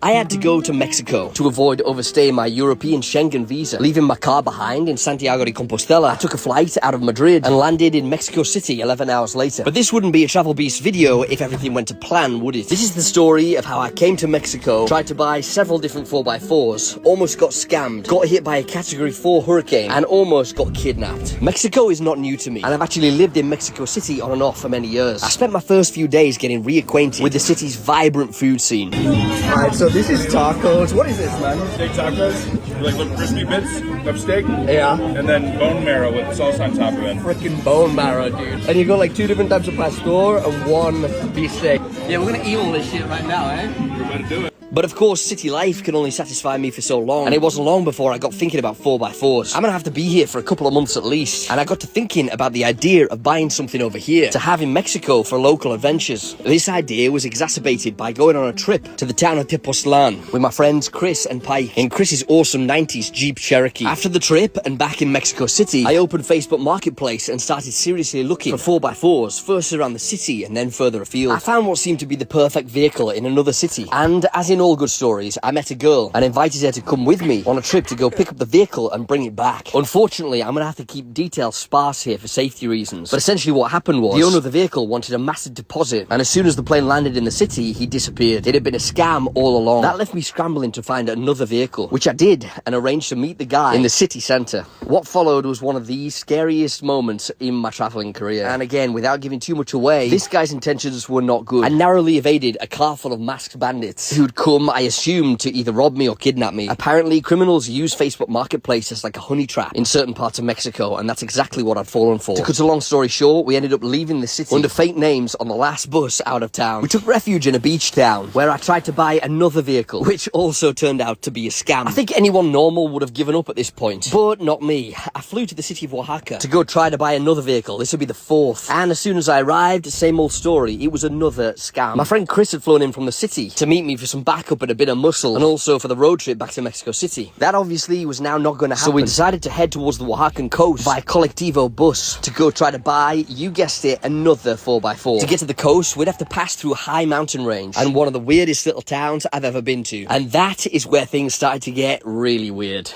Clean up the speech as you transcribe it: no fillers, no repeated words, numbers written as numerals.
I had to go to Mexico to avoid overstaying my European Schengen visa, leaving my car behind in Santiago de Compostela. I took a flight out of Madrid and landed in Mexico City 11 hours later. But this wouldn't be a Travel Beast video if everything went to plan, would it? This is the story of how I came to Mexico, tried to buy several different 4x4s, almost got scammed, got hit by a Category 4 hurricane, and almost got kidnapped. Mexico is not new to me, and I've actually lived in Mexico City on and off for many years. I spent my first few days getting reacquainted with the city's vibrant food scene. Alright, so this is tacos. What is this, man? Steak tacos, like little crispy bits of steak. Yeah. And then bone marrow with sauce on top of it. Freaking bone marrow, dude. And you got like 2 different types of pastor and 1 beef steak. Yeah, we're gonna eat all this shit right now, eh? We're about to do it. But of course, city life can only satisfy me for so long, and it wasn't long before I got thinking about 4x4s. I'm gonna have to be here for a couple of months at least, and I got to thinking about the idea of buying something over here to have in Mexico for local adventures. This idea was exacerbated by going on a trip to the town of Tepoztlan with my friends Chris and Pike in Chris's awesome 90s Jeep Cherokee. After the trip and back in Mexico City, I opened Facebook Marketplace and started seriously looking for 4x4s, first around the city and then further afield. I found what seemed to be the perfect vehicle in another city, and as in all good stories, I met a girl and invited her to come with me on a trip to go pick up the vehicle and bring it back. Unfortunately, I'm gonna have to keep details sparse here for safety reasons, but essentially what happened was the owner of the vehicle wanted a massive deposit, and as soon as the plane landed in the city, he disappeared. It had been a scam all along. That left me scrambling to find another vehicle, which I did, and arranged to meet the guy in the city centre. What followed was one of the scariest moments in my travelling career, and again, without giving too much away, this guy's intentions were not good. I narrowly evaded a car full of masked bandits who'd come, I assumed, to either rob me or kidnap me. Apparently, criminals use Facebook Marketplace as like a honey trap in certain parts of Mexico, and that's exactly what I'd fallen for. To cut a long story short, we ended up leaving the city under fake names on the last bus out of town. We took refuge in a beach town where I tried to buy another vehicle, which also turned out to be a scam. I think anyone normal would have given up at this point, but not me. I flew to the city of Oaxaca to go try to buy another vehicle. This would be the 4th. And as soon as I arrived, same old story. It was another scam. My friend Chris had flown in from the city to meet me for some backup and a bit of muscle, and also for the road trip back to Mexico City. That obviously was now not going to happen. So we decided to head towards the Oaxacan coast by Colectivo bus to go try to buy, you guessed it, another 4x4. To get to the coast, we'd have to pass through a high mountain range and one of the weirdest little towns I've ever been to. And that is where things started to get really weird.